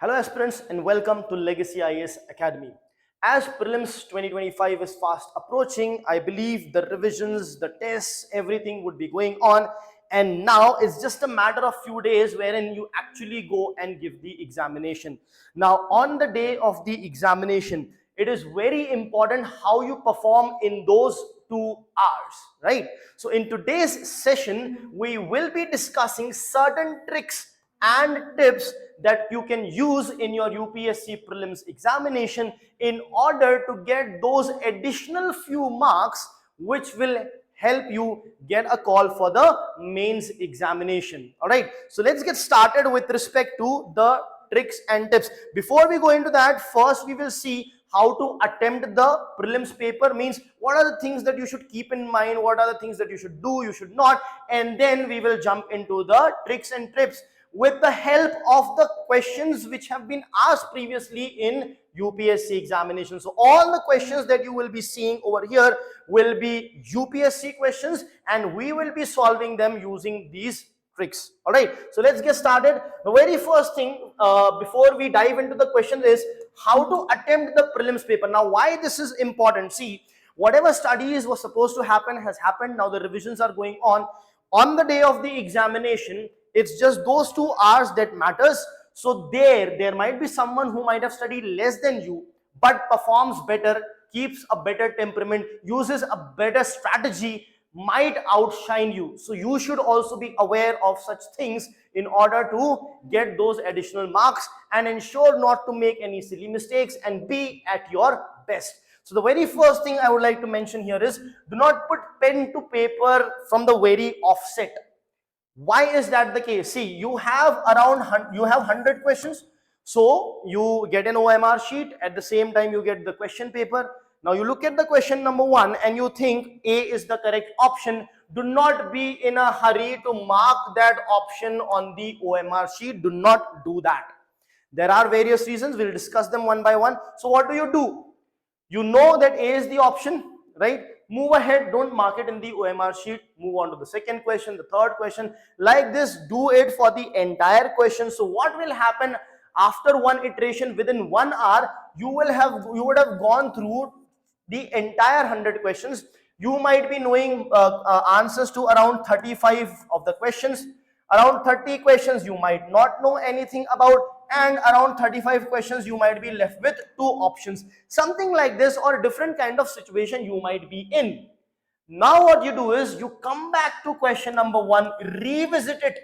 Hello aspirants and welcome to Legacy IAS Academy. As Prelims 2025 is fast approaching, I believe the revisions, the tests, everything would be going on, and now it's just a matter of few days wherein you actually go and give the examination. Now on the day of the examination, it is very important how you perform in those 2 hours, right? So in today's session, we will be discussing certain tricks and tips that you can use in your UPSC Prelims examination in order to get those additional few marks which will help you get a call for the mains examination. All right, so let's get started with respect to the tricks and tips. Before we go into that, first we will see how to attempt the prelims paper, means what are the things that you should keep in mind, what are the things that you should do, you should not, and then we will jump into the tricks and tips with the help of the questions which have been asked previously in UPSC examination. So all the questions that you will be seeing over here will be UPSC questions and we will be solving them using these tricks. All right, so let's get started. The very first thing before we dive into the question is how to attempt the prelims paper. Now why this is important, see, whatever studies was supposed to happen has happened. Now the revisions are going on the day of the examination. It's just those 2 hours that matters. So there might be someone who might have studied less than you but performs better, keeps a better temperament, uses a better strategy, might outshine you. So you should also be aware of such things in order to get those additional marks and ensure not to make any silly mistakes and be at your best. So the very first thing I would like to mention here is do not put pen to paper from the very offset. Why is that the case? See, you have 100 questions. So you get an OMR sheet, at the same time you get the question paper. Now you look at the question number 1 and you think A is the correct option. Do not be in a hurry to mark that option on the OMR sheet. Do not do that. There are various reasons. We'll discuss them one by one. So what do? You know that A is the option, right? Move ahead, don't mark it in the OMR sheet. Move on to the second question, the third question. Like this, do it for the entire question. So what will happen after one iteration within 1 hour? You would have gone through the entire 100 questions. You might be knowing answers to around 35 of the questions. Around 30 questions you might not know anything about, and around 35 questions you might be left with 2 options. Something like this, or different kind of situation you might be in. Now what you do is you come back to question number 1, revisit it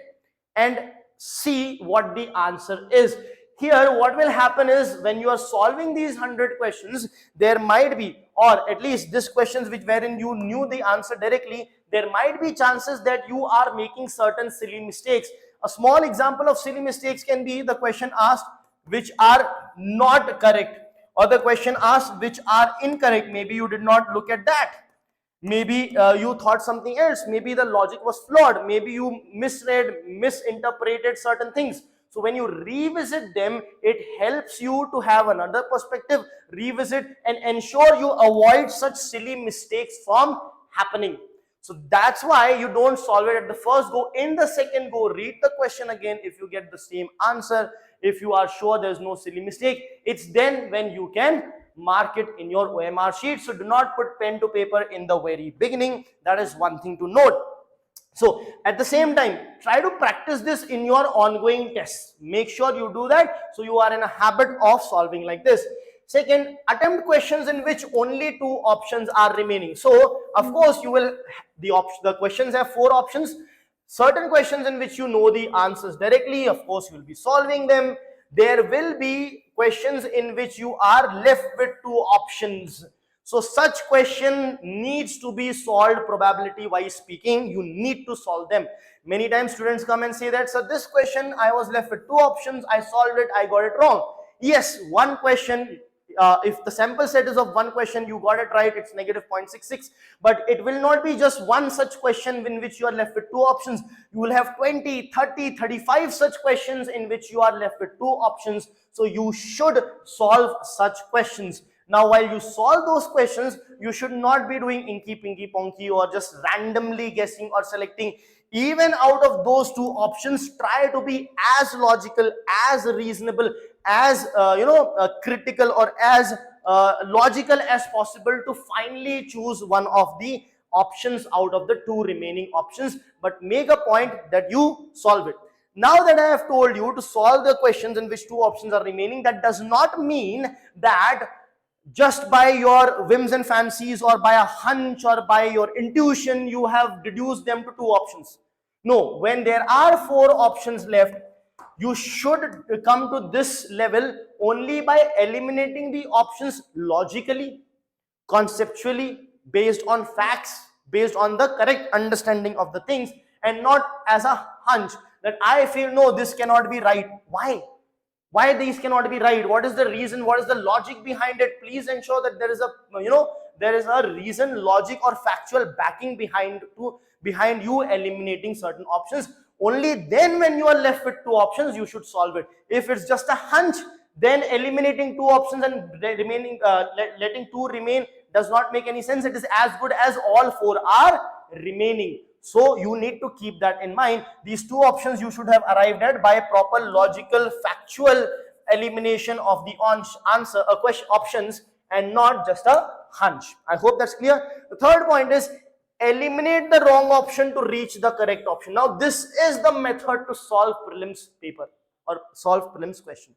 and see what the answer is. Here what will happen is when you are solving these 100 questions, there might be, or at least these questions wherein you knew the answer directly, there might be chances that you are making certain silly mistakes. A small example of silly mistakes can be the question asked which are not correct, or the question asked which are incorrect. Maybe you did not look at that. Maybe you thought something else. Maybe the logic was flawed. Maybe you misread, misinterpreted certain things. So when you revisit them, it helps you to have another perspective, revisit and ensure you avoid such silly mistakes from happening. So that's why you don't solve it at the first go. In the second go, read the question again. If you get the same answer, if you are sure there's no silly mistake, it's then when you can mark it in your OMR sheet. So do not put pen to paper in the very beginning. That is one thing to note. So at the same time, try to practice this in your ongoing tests. Make sure you do that so you are in a habit of solving like this. Second, attempt questions in which only 2 options are remaining. So of course you will, the questions have 4 options. Certain questions in which you know the answers directly, of course you will be solving them. There will be questions in which you are left with 2 options. So such question needs to be solved probability wise speaking. You need to solve them. Many times students come and say that, so this question I was left with 2 options, I solved it, I got it wrong. Yes, one question, if the sample set is of 1 question, you got it right, it's negative 0.66. But it will not be just one such question in which you are left with 2 options. You will have 20, 30, 35 such questions in which you are left with 2 options. So you should solve such questions. Now, while you solve those questions, you should not be doing inky, pinky, ponky, or just randomly guessing or selecting. Even out of those 2 options, try to be as logical, as reasonable, as critical or as logical as possible to finally choose one of the options out of the two remaining options, but make a point that you solve it. Now that I have told you to solve the questions in which two options are remaining, that does not mean that just by your whims and fancies or by a hunch or by your intuition you have deduced them to two options. No, when there are four options left, you should come to this level only by eliminating the options logically, conceptually, based on facts, based on the correct understanding of the things, and not as a hunch that I feel no, this cannot be right. Why these cannot be right? What is the reason? What is the logic behind it? Please ensure that there is a there is a reason, logic, or factual backing behind you eliminating certain options. Only then, when you are left with two options, you should solve it. If it's just a hunch, then eliminating two options and remaining letting two remain does not make any sense. It is as good as all four are remaining. So you need to keep that in mind. These two options you should have arrived at by proper logical, factual elimination of the answer question options, and not just a hunch. I hope that's clear. The third point is eliminate the wrong option to reach the correct option. Now this is the method to solve prelims paper or solve prelims question.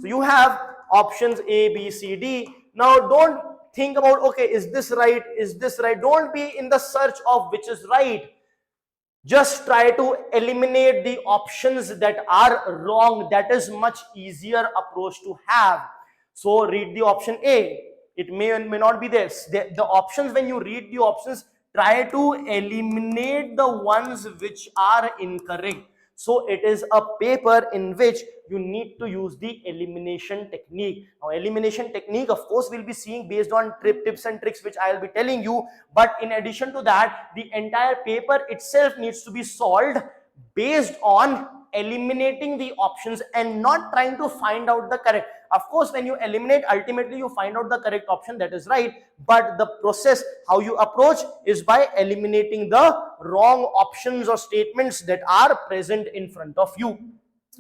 So you have options A, B, C, D. Now don't think about, okay, is this right? Is this right? Don't be in the search of which is right. Just try to eliminate the options that are wrong. That is much easier approach to have. So read the option A. It may or may not be this. The options, when you read the options, try to eliminate the ones which are incorrect. So it is a paper in which you need to use the elimination technique. Now elimination technique, of course, we'll be seeing based on tips and tricks which I'll be telling you. But in addition to that, the entire paper itself needs to be solved based on eliminating the options and not trying to find out the correct. Of course, when you eliminate, ultimately you find out the correct option, that is right. But the process, how you approach, is by eliminating the wrong options or statements that are present in front of you.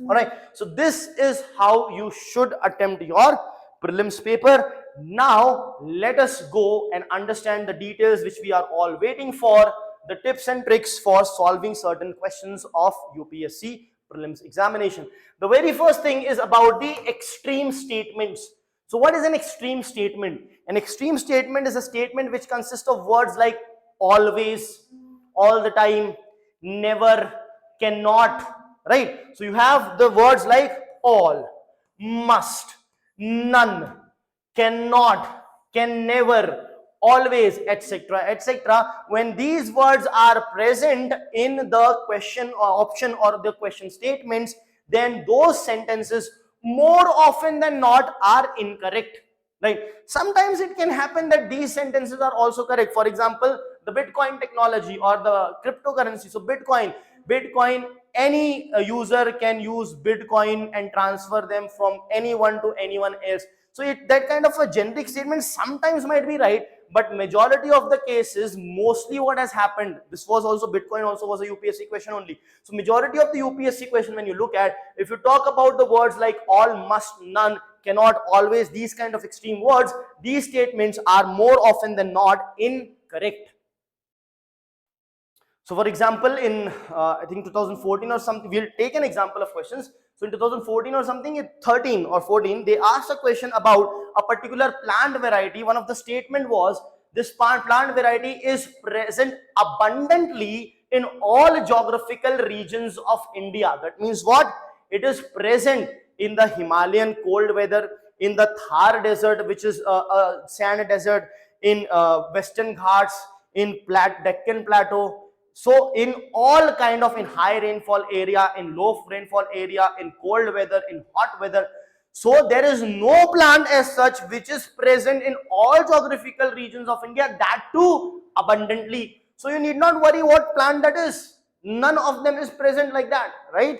All right. So this is how you should attempt your prelims paper. Now let us go and understand the details which we are all waiting for, the tips and tricks for solving certain questions of UPSC prelims examination. The very first thing is about the extreme statements. So what is an extreme statement? An extreme statement is a statement which consists of words like always, all the time, never, cannot, right? So you have the words like all, must, none, cannot, can never, always, etc., etc. When these words are present in the question or option or the question statements, then those sentences more often than not are incorrect. Right? Sometimes it can happen that these sentences are also correct. For example, the Bitcoin technology or the cryptocurrency. So Bitcoin, any user can use Bitcoin and transfer them from anyone to anyone else. So that kind of a generic statement sometimes might be right, but majority of the cases, mostly what has happened, this was also, Bitcoin also was a UPSC question only. So majority of the UPSC question, when you look at, if you talk about the words like all, must, none, cannot, always, these kind of extreme words, these statements are more often than not incorrect. So for example, in I think 2014 or something, we'll take an example of questions. So in 2014 or something, 13 or 14, they asked a question about a particular plant variety. One of the statement was, this plant variety is present abundantly in all geographical regions of India. That means what? It is present in the Himalayan cold weather, in the Thar desert, which is a sand desert, in Western Ghats, in Deccan Plateau. So in all kind of, in high rainfall area, in low rainfall area, in cold weather, in hot weather. So there is no plant as such which is present in all geographical regions of India, that too abundantly. So you need not worry what plant that is. None of them is present like that, right?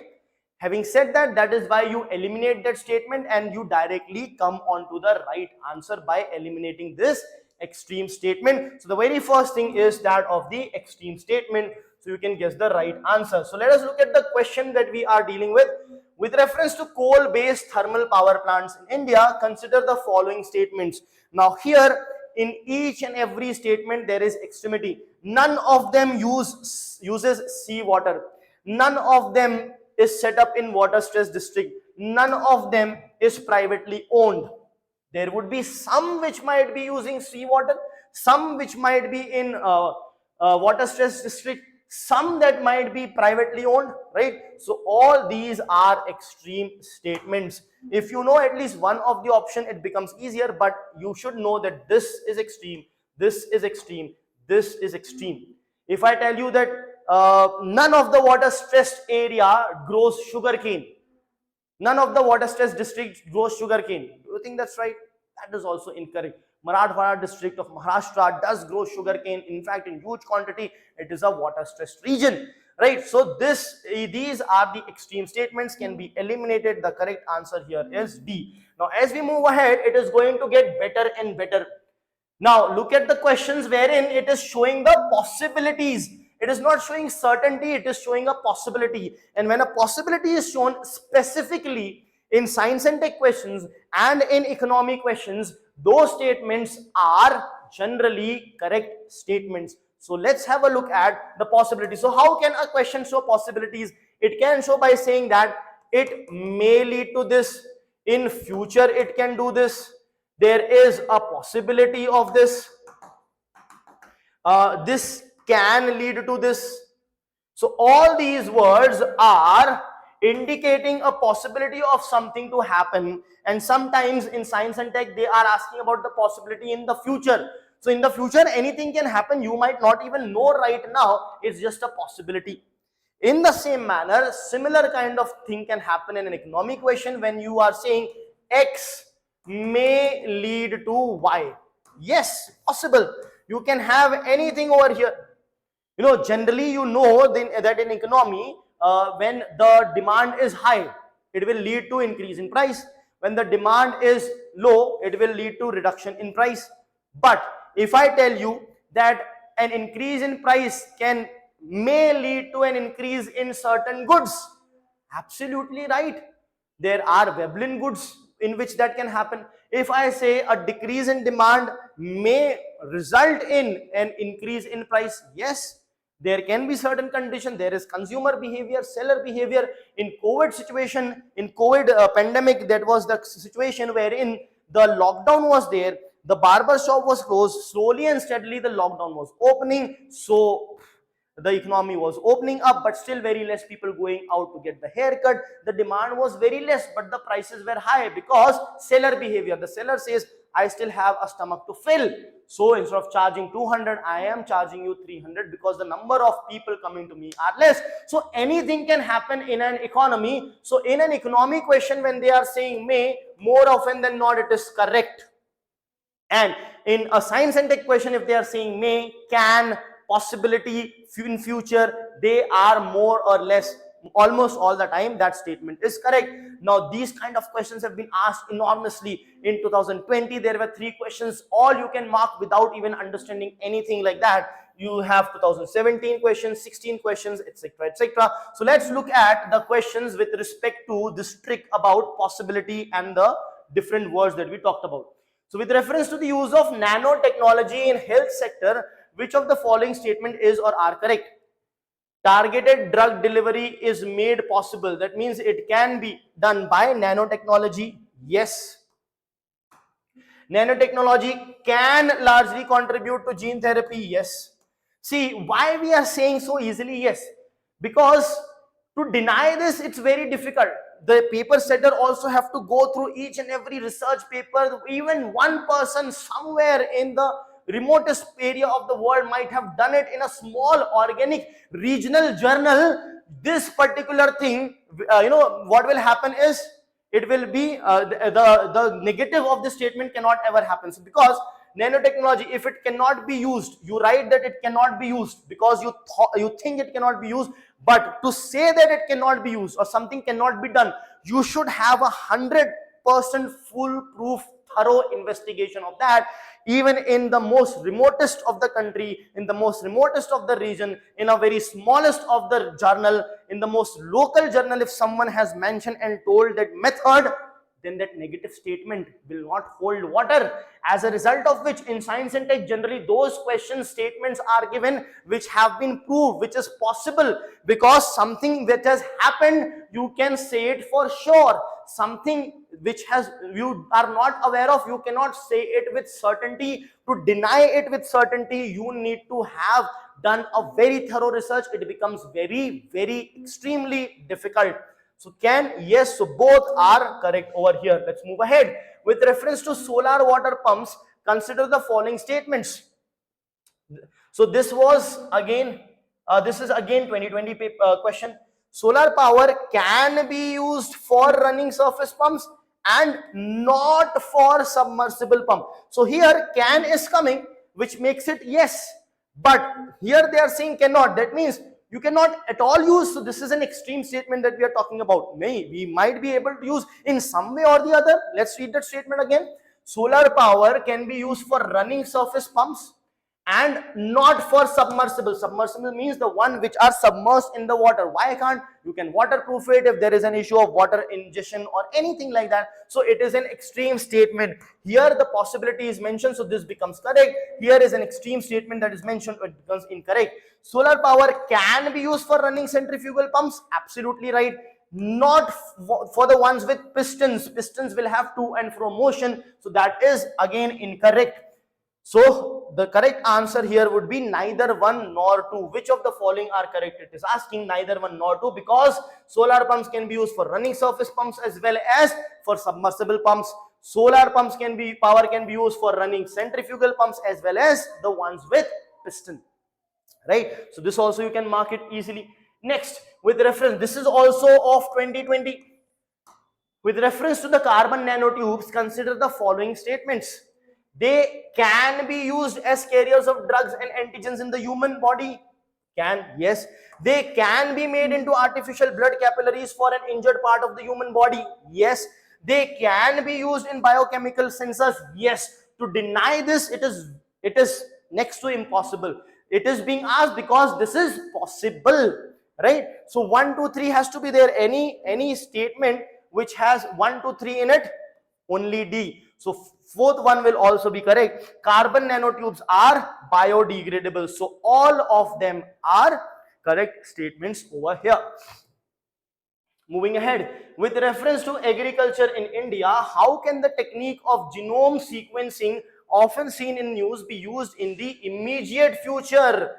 Having said that, that is why you eliminate that statement and you directly come on to the right answer by eliminating this extreme statement. So the very first thing is that of the extreme statement, so you can guess the right answer. So let us look at the question that we are dealing with. with reference to coal-based thermal power plants in India, consider the following statements. Now here, in each and every statement, there is extremity. None of them uses seawater. None of them is set up in water stress district. None of them is privately owned. There would be some which might be using seawater, some which might be in water stress district, some that might be privately owned, right? So all these are extreme statements. If you know at least one of the option, it becomes easier, but you should know that this is extreme, this is extreme, this is extreme. If I tell you that none of the water stressed area grows sugarcane, none of the water stress districts grows sugarcane, do you think that's right? That is also incorrect. Marathwada district of Maharashtra does grow sugarcane. In fact, in huge quantity, it is a water stressed region, right? So these are the extreme statements, can be eliminated. The correct answer here is D. Now, as we move ahead, it is going to get better and better. Now, look at the questions wherein it is showing the possibilities. It is not showing certainty, it is showing a possibility. And when a possibility is shown specifically in science and tech questions and in economic questions, those statements are generally correct statements. So let's have a look at the possibility. So how can a question show possibilities? It can show by saying that it may lead to this, in future it can do this, there is a possibility of this, this can lead to this. So all these words are indicating a possibility of something to happen, and sometimes in science and tech they are asking about the possibility in the future. So in the future anything can happen, you might not even know right now, it's just a possibility. In the same manner, similar kind of thing can happen in an economic question when you are saying X may lead to Y. Yes, possible. You can have anything over here. You know, generally you know that in economy, when the demand is high, it will lead to increase in price. When the demand is low, it will lead to reduction in price. But if I tell you that an increase in price may lead to an increase in certain goods, absolutely right. There are Veblen goods in which that can happen. If I say a decrease in demand may result in an increase in price, yes, there can be certain condition. There is consumer behavior, seller behavior. In COVID situation, in COVID pandemic, that was the situation wherein the lockdown was there, the barber shop was closed, slowly and steadily the lockdown was opening, so the economy was opening up, but still very less people going out to get the haircut. The demand was very less, but the prices were high because seller behavior. The seller says, I still have a stomach to fill, so instead of charging 200, I am charging you 300 because the number of people coming to me are less. So anything can happen in an economy. So in an economy question, when they are saying may, more often than not it is correct. And in a science and tech question, if they are saying may, can, possibility, in future, they are more or less, almost all the time that statement is correct. Now these kind of questions have been asked enormously. In 2020 there were 3 questions, all you can mark without even understanding anything like that. You have 2017 questions, 16 questions, etc, etc. So let's look at the questions with respect to this trick about possibility and the different words that we talked about. So with reference to the use of nanotechnology in health sector, which of the following statement is or are correct? Targeted drug delivery is made possible. That means it can be done by nanotechnology. Yes. Nanotechnology can largely contribute to gene therapy. Yes. See, why we are saying so easily yes? Because to deny this, it's very difficult. The paper setter also have to go through each and every research paper. Even one person somewhere in the remotest area of the world might have done it in a small organic regional journal. This particular thing, what will happen is, it will be the negative of the statement cannot ever happen. So because nanotechnology, if it cannot be used, you write that it cannot be used because you think it cannot be used. But to say that it cannot be used or something cannot be done, you should have 100% foolproof thorough investigation of that. even in the most remotest of the country, in the most remotest of the region, in a very smallest of the journal, in the most local journal, if someone has mentioned and told that method, then that negative statement will not hold water. As a result of which, in science and tech, generally those question statements are given which have been proved, which is possible, because something that has happened, you can say it for sure. Something which you are not aware of, you cannot say it with certainty. To deny it with certainty, you need to have done a very thorough research. It becomes very, very extremely difficult. So yes, so both are correct over here. Let's move ahead. With reference to solar water pumps, consider the following statements. So this is again 2020 question. Solar power can be used for running surface pumps and not for submersible pump. So here can is coming, which makes it yes, but here they are saying cannot. That means you cannot at all use. So this is an extreme statement that we are talking about. We might be able to use in some way or the other. Let's read that statement again. Solar power can be used for running surface pumps and not for submersible. Submersible means the one which are submersed in the water. Why can't? You can waterproof it if there is an issue of water ingestion or anything like that. So it is an extreme statement. Here the possibility is mentioned, so this becomes correct. Here is an extreme statement that is mentioned, it becomes incorrect. Solar power can be used for running centrifugal pumps. Absolutely right. Not for the ones with pistons. Pistons will have to and fro motion. So that is again incorrect. So the correct answer here would be neither one nor two. Which of the following are correct? It is asking neither one nor two, because solar pumps can be used for running surface pumps as well as for submersible pumps. Solar pumps power can be used for running centrifugal pumps as well as the ones with piston. Right? So this also you can mark it easily. Next, with reference, this is also of 2020. With reference to the carbon nanotubes, consider the following statements. They can be used as carriers of drugs and antigens in the human body. Yes. They can be made into artificial blood capillaries for an injured part of the human body. Yes. They can be used in biochemical sensors. Yes. To deny this, it is next to impossible. It is being asked because this is possible, right? So 1, 2, 3 has to be there. Any statement which has 1, 2, 3 in it, only D. So fourth one will also be correct. Carbon nanotubes are biodegradable. So all of them are correct statements over here. Moving ahead, with reference to agriculture in India, how can the technique of genome sequencing often seen in news be used in the immediate future?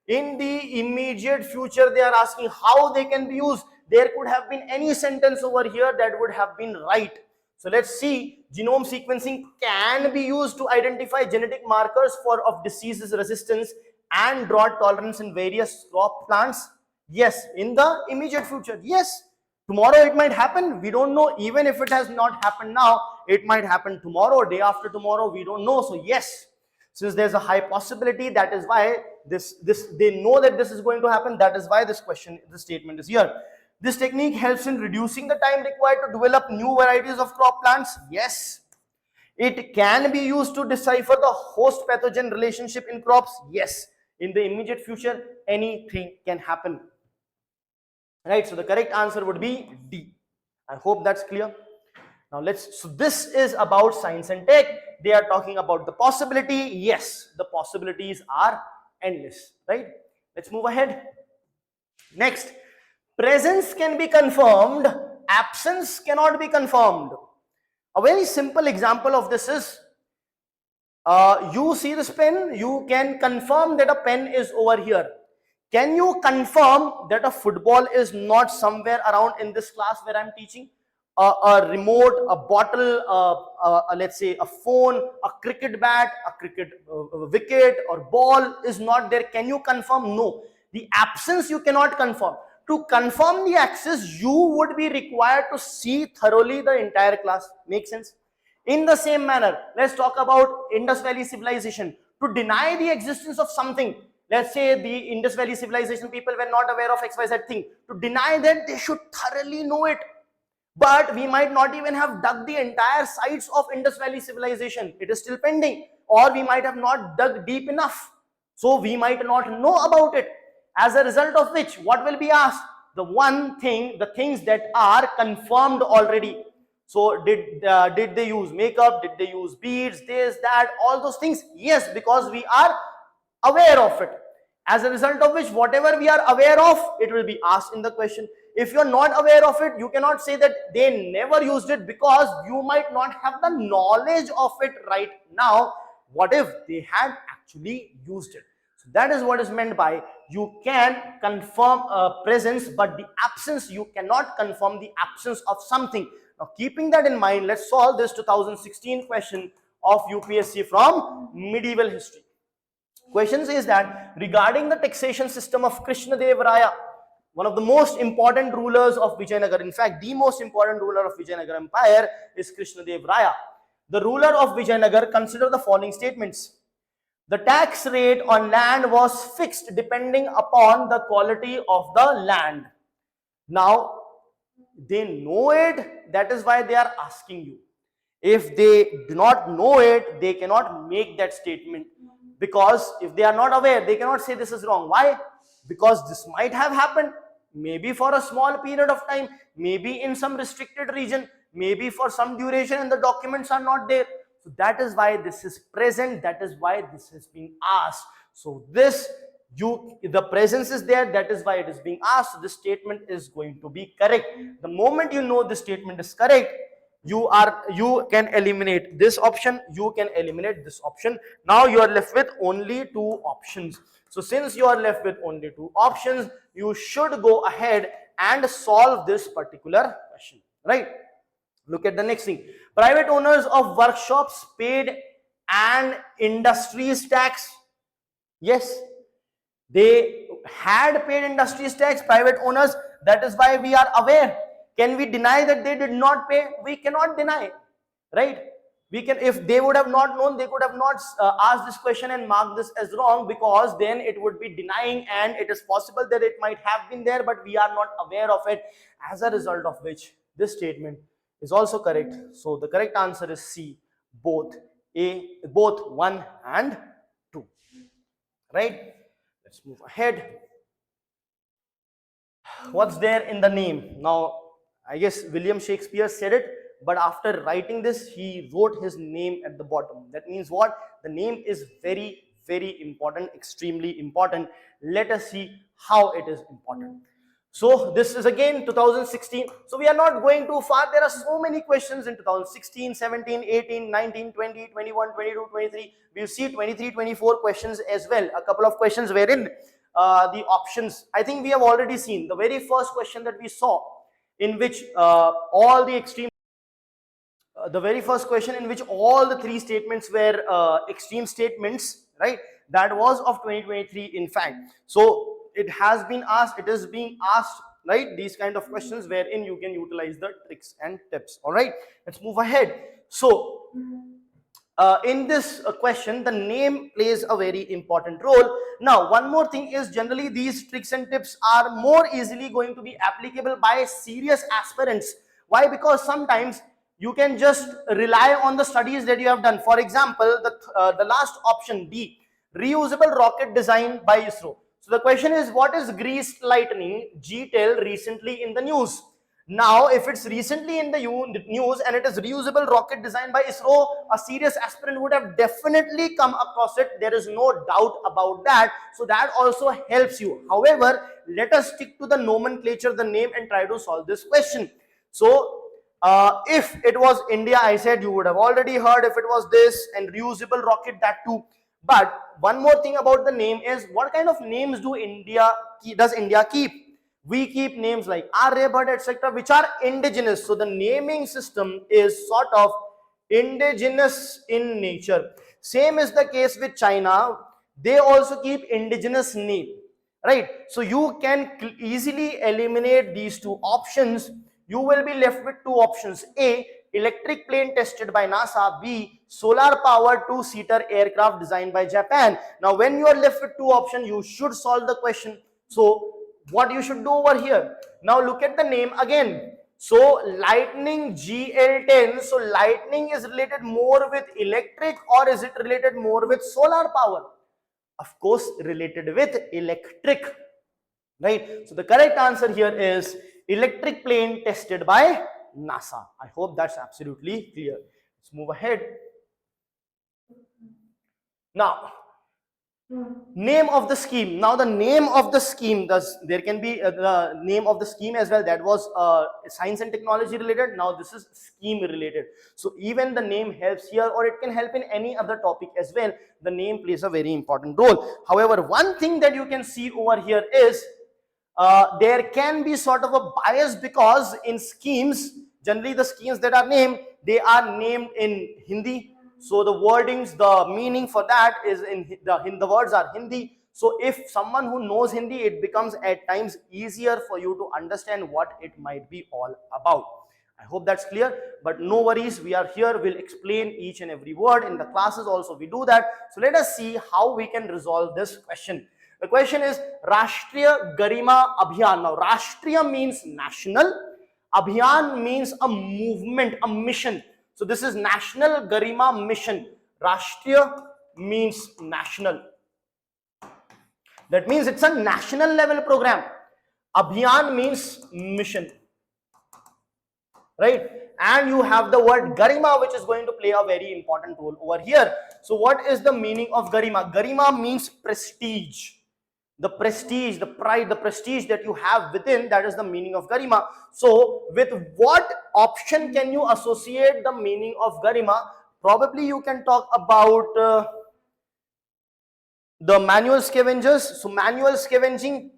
In the immediate future, they are asking how they can be used. There could have been any sentence over here that would have been right. So let's see. Genome sequencing can be used to identify genetic markers of diseases resistance and drought tolerance in various crop plants. Yes, in the immediate future. Yes. Tomorrow it might happen, we don't know. Even if it has not happened now, it might happen tomorrow, day after tomorrow, we don't know. So yes, since there's a high possibility, that is why they know that this is going to happen. That is why this statement is here. This technique helps in reducing the time required to develop new varieties of crop plants. Yes. It can be used to decipher the host pathogen relationship in crops. Yes. In the immediate future, anything can happen. Right, so the correct answer would be D. I hope that's clear. Now so this is about science and tech. They are talking about the possibility. Yes, the possibilities are endless, right? Let's move ahead. Next, presence can be confirmed, absence cannot be confirmed. A very simple example of this is, you see this pen, you can confirm that a pen is over here. Can you confirm that a football is not somewhere around in this class where I'm teaching? A remote, a bottle, let's say a phone, a cricket bat, a cricket wicket or ball is not there. Can you confirm? No. The absence you cannot confirm. To confirm the absence, you would be required to see thoroughly the entire class. Make sense? In the same manner, let's talk about Indus Valley civilization. To deny the existence of something, let's say the Indus Valley civilization people were not aware of XYZ thing. To deny that, they should thoroughly know it. But we might not even have dug the entire sites of Indus Valley civilization. It is still pending. or we might have not dug deep enough. So we might not know about it. As a result of which, what will be asked? The things that are confirmed already. So did they use makeup? Did they use beads? This, that, all those things? Yes, because we are aware of it. As a result of which, whatever we are aware of, it will be asked in the question. If you are not aware of it, you cannot say that they never used it, because you might not have the knowledge of it right now. What if they had actually used it? So that is what is meant by you can confirm a presence, but the absence, you cannot confirm the absence of something. Now, keeping that in mind, let's solve this 2016 question of UPSC from medieval history. Question says that regarding the taxation system of Krishnadev Raya, one of the most important rulers of Vijayanagar, in fact, the most important ruler of Vijayanagar Empire is Krishnadev Raya. The ruler of Vijayanagar considered the following statements. The tax rate on land was fixed depending upon the quality of the land. Now, they know it, that is why they are asking you. If they do not know it, they cannot make that statement, because if they are not aware, they cannot say this is wrong. Why? Because this might have happened, maybe for a small period of time, maybe in some restricted region, maybe for some duration, and the documents are not there. So that is why this is present, that is why this is being asked. So the presence is there, that is why it is being asked. So this statement is going to be correct. The moment you know this statement is correct, you can eliminate this option, you can eliminate this option. Now you are left with only two options. So since you are left with only two options, you should go ahead and solve this particular question, right? Look at the next thing. Private owners of workshops paid an industries tax. Yes, they had paid industries tax, private owners. That is why we are aware. Can we deny that they did not pay? We cannot deny, right? We can, if they would have not known, they could have not asked this question and marked this as wrong, because then it would be denying, and it is possible that it might have been there, but we are not aware of it. As a result of which, this statement is also correct. So the correct answer is C, both 1 and 2, right? Let's move ahead. What's there in the name? Now, I guess William Shakespeare said it, but after writing this, he wrote his name at the bottom. That means what? The name is very, very important, extremely important. Let us see how it is important. So this is again 2016. So we are not going too far. There are so many questions in 2016, 17, 18, 19, 20, 21, 22, 23. We'll see 23, 24 questions as well. A couple of questions wherein the options, I think we have already seen. The very first question that we saw, in which all the extreme, the very first question in which all the three statements were extreme statements, right? That was of 2023, in fact. So it has been asked, it is being asked, right? These kind of questions wherein you can utilize the tricks and tips. All right, let's move ahead. So in this question, the name plays a very important role. Now, one more thing is, generally these tricks and tips are more easily going to be applicable by serious aspirants. Why? Because sometimes you can just rely on the studies that you have done. For example, the last option, D, reusable rocket design by ISRO. So the question is, what is greased lightning G-tail recently in the news? Now, if it's recently in the news and it is reusable rocket designed by ISRO, a serious aspirant would have definitely come across it. There is no doubt about that. So that also helps you. However, let us stick to the nomenclature, the name, and try to solve this question. So if it was India, I said you would have already heard. If it was this and reusable rocket, that too. But one more thing about the name is, what kind of names does India keep? We keep names like Aryabhat, etc., which are indigenous. So the naming system is sort of indigenous in nature. Same is the case with China. They also keep indigenous name, right? So you can easily eliminate these two options. You will be left with two options. A, electric plane tested by NASA. B, solar powered two-seater aircraft designed by Japan. Now, when you are left with two options, you should solve the question. So what you should do over here, now look at the name again. So lightning GL10, so lightning is related more with electric or is it related more with solar power? Of course, related with electric, right? So the correct answer here is electric plane tested by NASA. I hope that's absolutely clear. Let's move ahead. Now, name of the scheme. Now the name of the scheme, there can be the name of the scheme as well. That was science and technology related. Now this is scheme related. So even the name helps here, or it can help in any other topic as well. The name plays a very important role. However, one thing that you can see over here is there can be sort of a bias, because in schemes, generally the schemes that are named, they are named in Hindi. So the wordings, the meaning for that is in the words are Hindi. So if someone who knows Hindi, it becomes at times easier for you to understand what it might be all about. I hope that's clear, but no worries, we are here, we'll explain each and every word in the classes also, we do that. So let us see how we can resolve this question. The question is Rashtriya Garima Abhiyan. Now Rashtriya means national, Abhiyan means a movement, a mission. So this is National Garima Mission. Rashtriya means national. That means it's a national level program. Abhiyan means mission. Right? And you have the word Garima, which is going to play a very important role over here. So what is the meaning of Garima? Garima means prestige. The prestige, the pride, the prestige that you have within, that is the meaning of Garima. So with what option can you associate the meaning of Garima? Probably you can talk about the manual scavengers. So manual scavenging,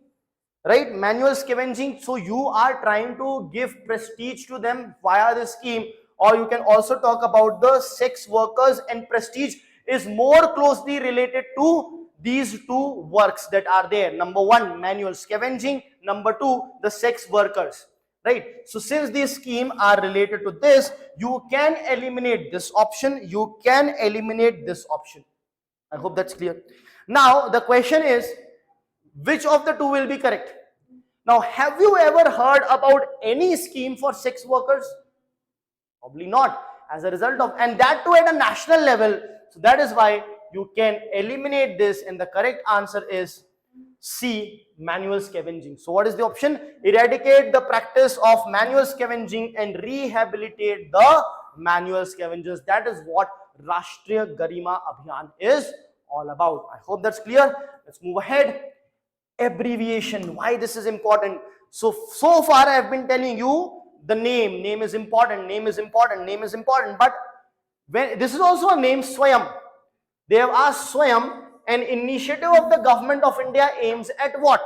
right? Manual scavenging. So you are trying to give prestige to them via this scheme. Or you can also talk about the sex workers, and prestige is more closely related to these two works that are there. Number one, manual scavenging. Number two, the sex workers. Right? So since these schemes are related to this, you can eliminate this option. You can eliminate this option. I hope that's clear. Now the question is, which of the two will be correct? Now, have you ever heard about any scheme for sex workers? Probably not. As a result of, and that too at a national level. So that is why you can eliminate this, and the correct answer is C, manual scavenging. So what is the option? Eradicate the practice of manual scavenging and rehabilitate the manual scavengers. That is what Rashtriya Garima Abhiyan is all about. I hope that's clear. Let's move ahead. Abbreviation. Why this is important? So far I have been telling you the name is important, name is important, name is important. But when this is also a name, Swayam. They have asked Swayam, an initiative of the government of India aims at what?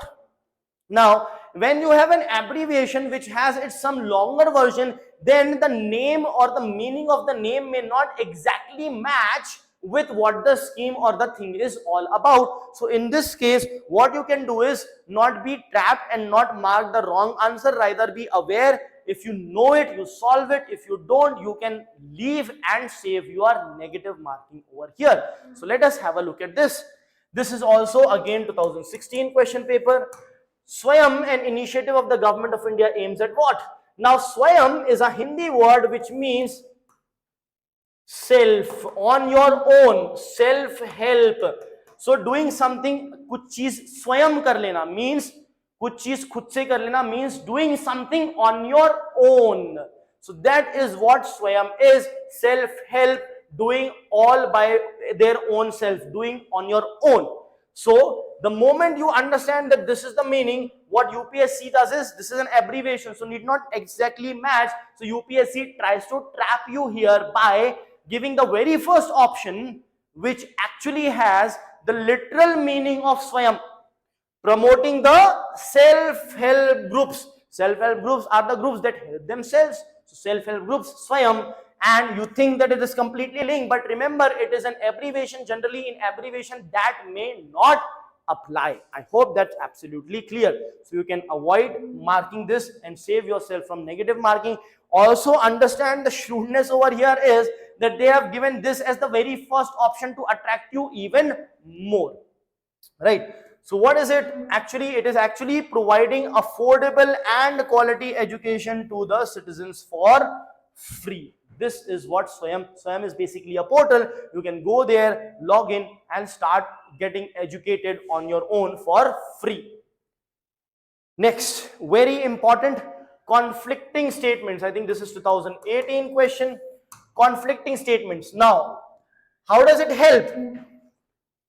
Now, when you have an abbreviation which has its some longer version, then the name or the meaning of the name may not exactly match with what the scheme or the thing is all about. So in this case, what you can do is not be trapped and not mark the wrong answer, rather be aware. If you know it, you solve it. If you don't, you can leave and save your negative marking over here. So let us have a look at this. This is also again 2016 question paper. Swayam, an initiative of the government of India, aims at what? Now Swayam is a Hindi word which means self, on your own, self help. So doing something, कुछ चीज स्वयं कर लेना means कुछ चीज खुद से कर लेना means doing something on your own. So that is what Swayam is, self help, doing all by their own self, doing on your own. So the moment you understand that this is the meaning, what UPSC does is, this is an abbreviation, so need not exactly match. So UPSC tries to trap you here by giving the very first option, which actually has the literal meaning of Swayam, promoting the self-help groups. Self-help groups are the groups that help themselves. So self-help groups, Swayam, and you think that it is completely linked, but remember, it is an abbreviation. Generally in abbreviation that may not apply. I hope that's absolutely clear. So you can avoid marking this and save yourself from negative marking. Also understand the shrewdness over here is that they have given this as the very first option to attract you even more, right? So what is it? Actually, it is actually providing affordable and quality education to the citizens for free. This is what Swayam. Swayam is basically a portal. You can go there, log in and start getting educated on your own for free. Next, very important, conflicting statements. I think this is 2018 question. Conflicting statements. Now, how does it help?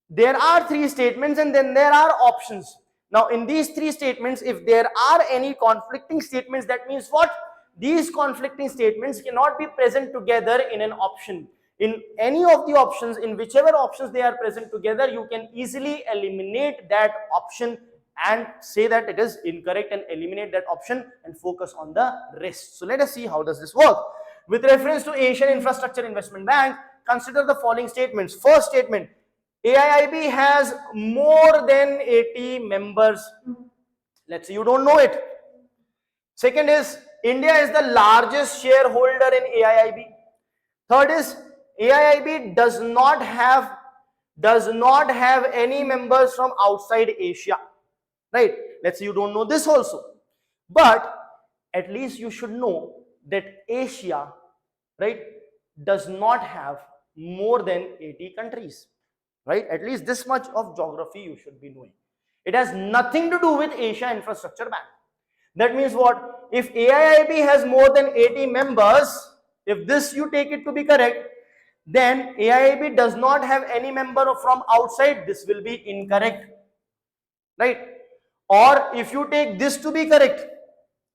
There are three statements and then there are options. Now, in these three statements, if there are any conflicting statements, that means what? These conflicting statements cannot be present together in an option. In any of the options, in whichever options they are present together, you can easily eliminate that option and say that it is incorrect and eliminate that option and focus on the rest. So let us see how does this work. With reference to Asian Infrastructure Investment Bank, consider the following statements. First statement, AIIB has more than 80 members. Let's say you don't know it. Second is, India is the largest shareholder in AIIB. Third is, AIIB does not have any members from outside Asia. Right? Let's say you don't know this also. But at least you should know that Asia, right, does not have more than 80 countries. Right? At least this much of geography you should be knowing. It has nothing to do with Asia Infrastructure Bank. That means what? If AIIB has more than 80 members, if this you take it to be correct, then AIIB does not have any member from outside, this will be incorrect. Right? Or if you take this to be correct,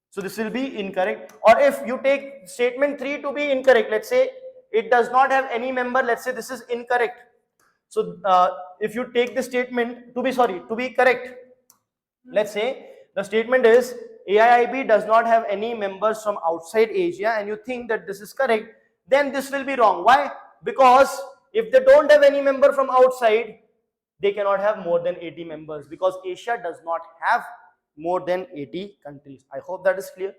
so this will be incorrect. Or if you take statement 3 to be incorrect, let's say it does not have any member, let's say this is incorrect. So if you take the statement to be correct, let's say the statement is AIIB does not have any members from outside Asia and you think that this is correct, then this will be wrong. Why? Because if they don't have any member from outside, they cannot have more than 80 members because Asia does not have more than 80 countries. I hope that is clear.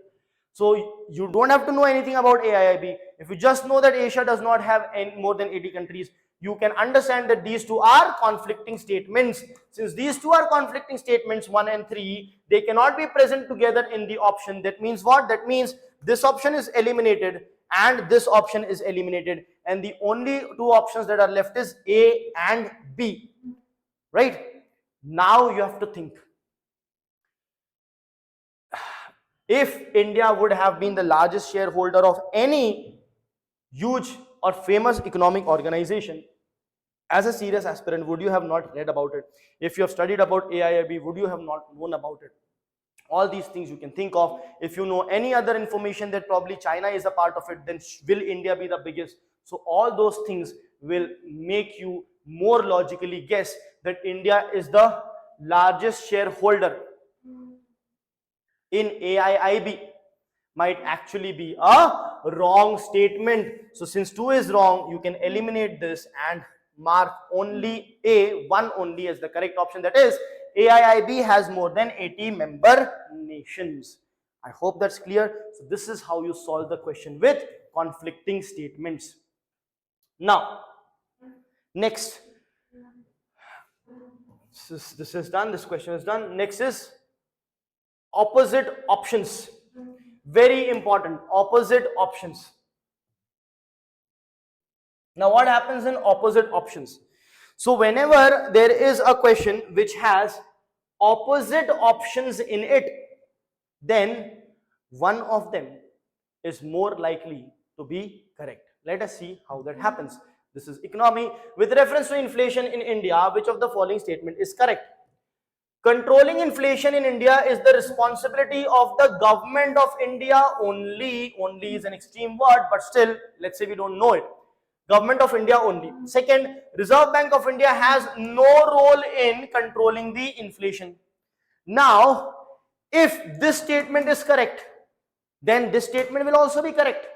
So you don't have to know anything about AIIB. If you just know that Asia does not have more than 80 countries, you can understand that these two are conflicting statements. Since these two are conflicting statements, 1 and 3, they cannot be present together in the option. That means what? That means this option is eliminated and this option is eliminated. And the only two options that are left is A and B. Right? Now you have to think. If India would have been the largest shareholder of any huge or famous economic organization, as a serious aspirant, would you have not read about it? If you have studied about AIIB, would you have not known about it? All these things you can think of. If you know any other information that probably China is a part of it, then will India be the biggest? So all those things will make you more logically guess that India is the largest shareholder in AIIB. Might actually be a wrong statement. So since 2 is wrong, you can eliminate this and mark only A, 1 only as the correct option. That is, AIIB has more than 80 member nations. I hope that's clear. So this is how you solve the question with conflicting statements. Now, next. This is done. This question is done. Next is opposite options. Very important. Opposite options. Now what happens in opposite options? So whenever there is a question which has opposite options in it, then one of them is more likely to be correct. Let us see how that happens. This is economy. With reference to inflation in India, which of the following statement is correct? Controlling inflation in India is the responsibility of the government of India only. Only is an extreme word, but still, let's say we don't know it. Government of India only. Second, Reserve Bank of India has no role in controlling the inflation. Now, if this statement is correct, then this statement will also be correct.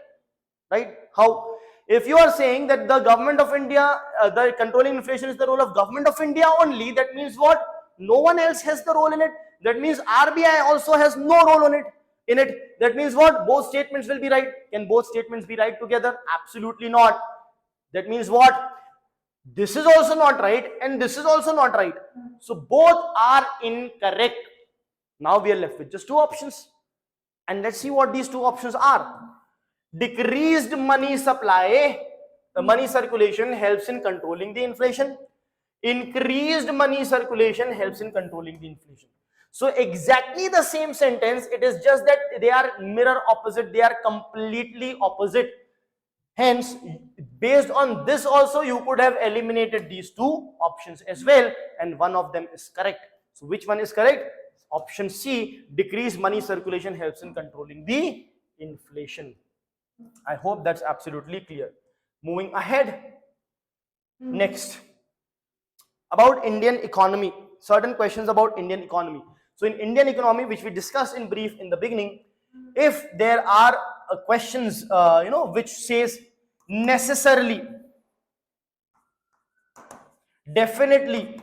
Right? How? If you are saying that the government of India, the controlling inflation is the role of government of India only, that means what? No one else has the role in it. That means RBI also has no role in it. That means what? Both statements will be right. Can both statements be right together? Absolutely not. That means what? This is also not right and this is also not right. So both are incorrect. Now we are left with just two options. And let's see what these two options are. Decreased money supply, money circulation helps in controlling the inflation. Increased money circulation helps in controlling the inflation. So exactly the same sentence, it is just that they are mirror opposite, they are completely opposite. Hence, based on this also, you could have eliminated these two options as well, and one of them is correct. So which one is correct? Option C, decreased money circulation helps in controlling the inflation. I hope that's absolutely clear. Moving ahead, next, about Indian economy, certain questions about Indian economy. So in Indian economy, which we discussed in brief in the beginning, if there are questions, which says necessarily, definitely,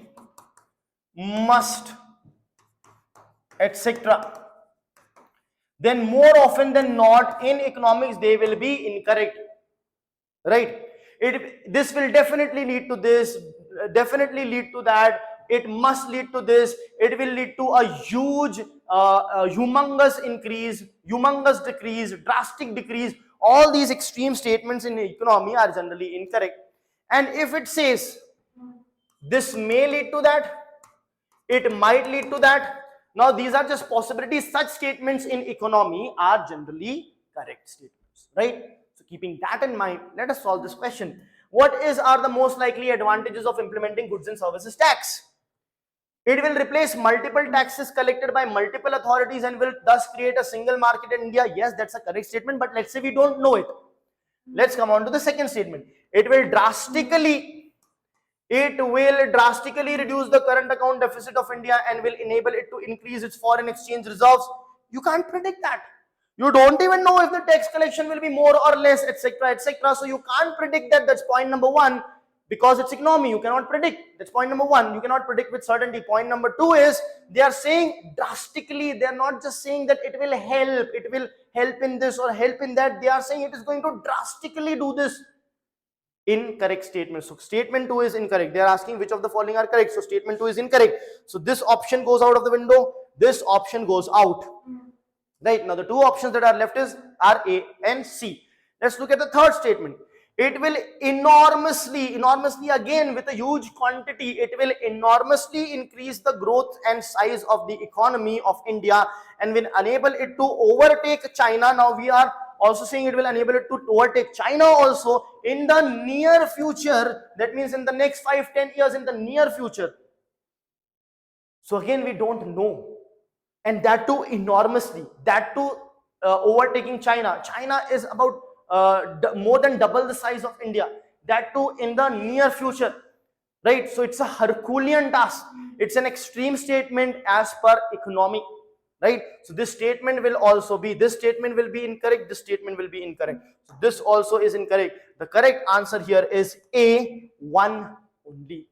must, etc., then more often than not in economics they will be incorrect, right? This will definitely lead to this, definitely lead to that, it must lead to this, it will lead to a huge humongous increase, humongous decrease, drastic decrease. All these extreme statements in economy are generally incorrect. And if it says this may lead to that, it might lead to that, now these are just possibilities. Such statements in economy are generally correct statements, right? So keeping that in mind, let us solve this question. What are the most likely advantages of implementing goods and services tax? It will replace multiple taxes collected by multiple authorities and will thus create a single market in India. Yes, that's a correct statement, but let's say we don't know it. Let's come on to the second statement. It will drastically reduce the current account deficit of India and will enable it to increase its foreign exchange reserves. You can't predict that. You don't even know if the tax collection will be more or less, etc., etc. So you can't predict that. That's point number one. Because it's economy, you cannot predict. That's point number one. You cannot predict with certainty. Point number two is they are saying drastically. They are not just saying that it will help in this or help in that. They are saying it is going to drastically do this. Incorrect statement. So statement 2 is incorrect. They are asking which of the following are correct. So statement 2 is incorrect. So this option goes out of the window. This option goes out. Right. Now the two options that are left are A and C. Let's look at the third statement. It will enormously again with a huge quantity, it will enormously increase the growth and size of the economy of India and will enable it to overtake China. Now we are also saying it will enable it to overtake China also in the near future. That means in the next 5-10 years, in the near future. So again, we don't know, and that too enormously, that too overtaking China. China is about more than double the size of India, that too in the near future, right? So it's a Herculean task. It's an extreme statement as per economy, right? So this statement will also be, this statement will be incorrect, this statement will be incorrect. So this also is incorrect. The correct answer here is A, 1 only.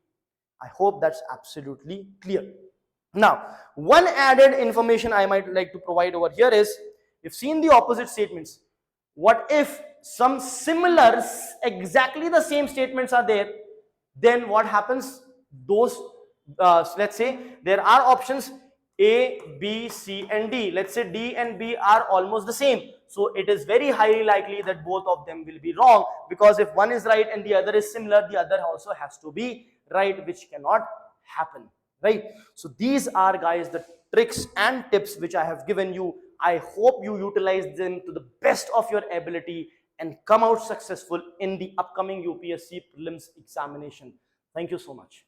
I hope that's absolutely clear. Now, one added information I might like to provide over here is, you've seen the opposite statements. What if some similar, exactly the same statements are there? Then what happens? Those, let's say there are options A, B, C and D. Let's say D and B are almost the same. So it is very highly likely that both of them will be wrong, because if one is right and the other is similar, the other also has to be right, which cannot happen, right? So these are, guys, the tricks and tips which I have given you. I hope you utilize them to the best of your ability and come out successful in the upcoming UPSC Prelims examination. Thank you so much.